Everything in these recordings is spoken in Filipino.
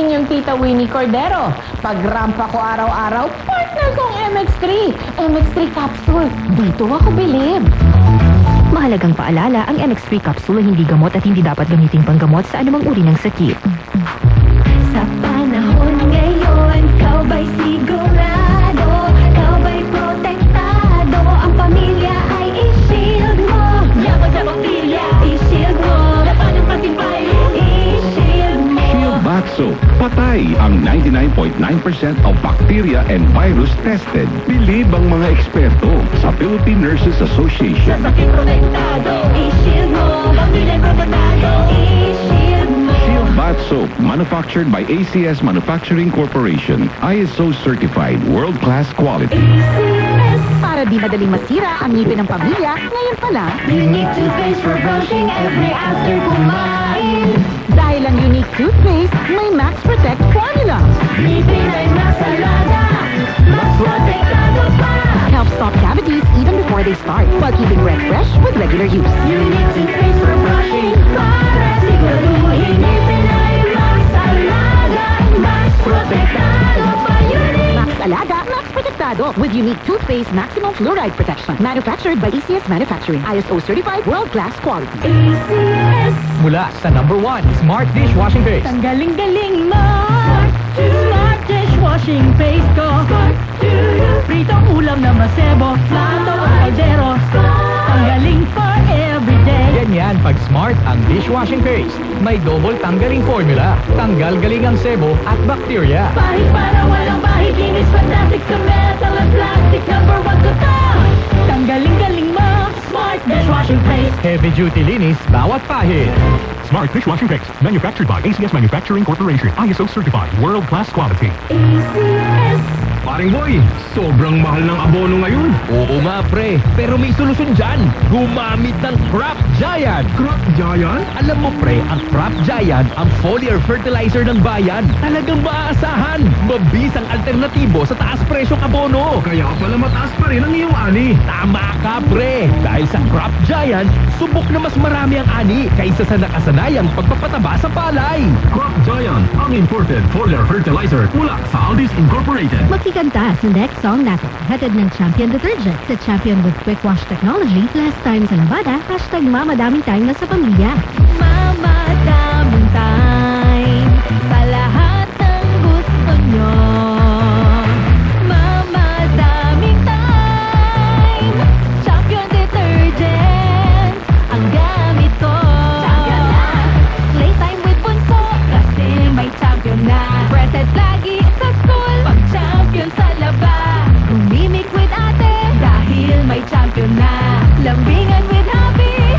inyong tita Winnie Cordero. Pag-rampa ko araw-araw, partner kong MX3. MX3 capsule. Dito ako bilib. Mahalagang paalala, ang MX3 capsule ay hindi gamot at hindi dapat gamitin panggamot sa anumang uri ng sakit. Sa panahon ngayon, kau ba'y sigurado? Kau ba'y protektado? Ang pamilya ay i-shield mo. Laban sa bakterya, i-shield mo. Laban ng patibay, i-shield mo. Shield Bath Soap. Patay ang 99.9% of bacteria and virus tested. Bilib ang mga eksperto sa Philippine Nurses Association. Sa sakit protektado, i-shield mo. Pamilya protektado, i-shield mo. Shield Bath Soap, manufactured by ACS Manufacturing Corporation. ISO certified, world-class quality. Para di madaling masira ang ngipin ng pamilya, ngayon pa lang, Unique toothpaste for brushing every after kumain. dahil ang unique toothpaste, may Max Protect formula. Ngipin ay mas alaga, mas protektado pa. Helps stop cavities even before they start, while keeping breath fresh with regular use. Unique toothpaste for brushing, para siguraduhin ngipin ay mas alaga, mas protektado pa. Unique. Max Alaga, Max Protectado with unique toothpaste maximum fluoride protection. Manufactured by ACS Manufacturing. ISO certified world-class quality. ACS. Mula sa #1 Smart Dishwashing Paste. Ang galing-galing mo. Smart dishwashing paste ko. Pritong ulam na masebo, plato o kaldero. Ang galing for everyday. Ganyan pag Smart ang dishwashing paste. May double tanggaling formula. Tanggal galing ang sebo at bacteria. Bahid para walang bahid, linis fantastic sa metal at plastic. #1 ko to. Ang galing-galing mo. Smart dishwashing paste. Heavy duty linis bawat pahid. Smart Dishwashing Paste, manufactured by ACS Manufacturing Corporation. ISO certified, world-class quality. ACS. Paring boy, sobrang mahal ng abono ngayon. Oo nga pre, pero may solusyon dyan. Gumamit ng Crop Giant. Crop Giant? Alam mo pre, ang Crop Giant ang foliar fertilizer ng bayan. Talagang maaasahan. Mabisang alternatibo sa taas presyong abono. Kaya pala mataas pa rin ang iyong ani. Tama ka pre. Dahil sa Crop Giant, subok na mas marami ang ani kaysa sa nakasanayang pagpapataba sa palay. Crop Giant, ang imported foliar fertilizer mula sa Aldis Incorporated. Makikanta sa next song natin. Hatid ng Champion Detergent sa Champion with Quick Wash Technology. Last time sa labada, #mamadaming time na sa pamilya. Mama, daming time sa lahat ng gusto nyo. Mama, daming time. Champion Detergent ang gamit ko. Champion na. Playtime with bunso kasi may champion na. Present lagi sa school pag champion sa laba. Umimik with ate dahil may champion na. Lambingan with happy.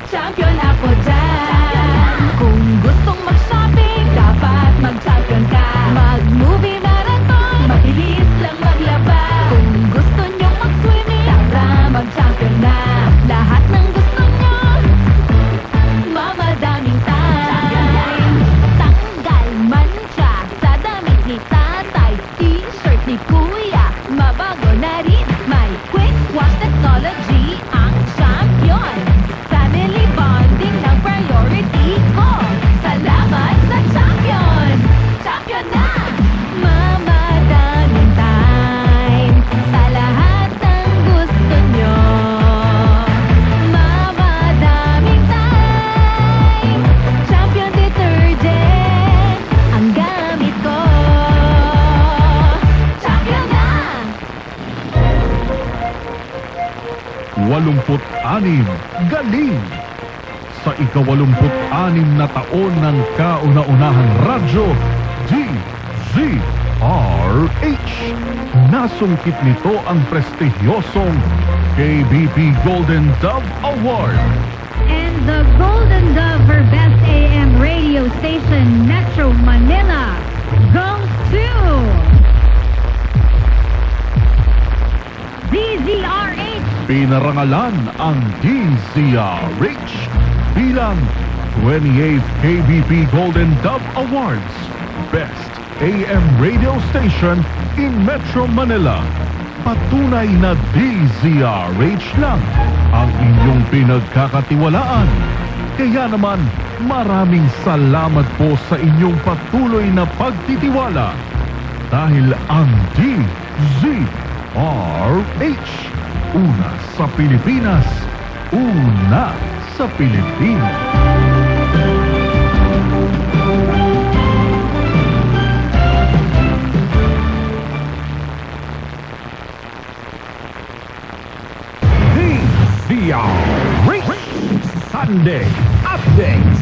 Champion ako dyan. Kung gustong mag-shopping, dapat mag-champion ka. Mag-movie marathon, mabilis lang maglaba. Kung gusto nyong mag-swimming, tara mag-champion na. Lahat ng gusto nyo, mama daming time. Tanggal mancha sa damit ni tatay, t-shirt ni kuya, mabago na rin. May quick wash technology ang champion. Family bonding ng priority ko. Salamat sa champion! Champion na! Mama, daming time sa lahat ng gusto nyo. Mama, daming time. Champion Detergent ang gamit ko. Champion na! 86, galing! Sa ika-86 na taon ng kauna-unahang radyo, DZRH. Nasungkit nito ang prestigyosong KBP Golden Dove Award. And the Golden Dove for Best AM Radio Station Metro Manila goes to DZRH. Pinarangalan ang DZRH bilang 28th KBP Golden Dove Awards Best AM Radio Station in Metro Manila. Patunay na DZRH lang ang inyong pinagkakatiwalaan. Kaya naman, maraming salamat po sa inyong patuloy na pagtitiwala. Dahil ang DZRH, una sa Pilipinas, una sa Pilipino. DZRH Sunday Updates.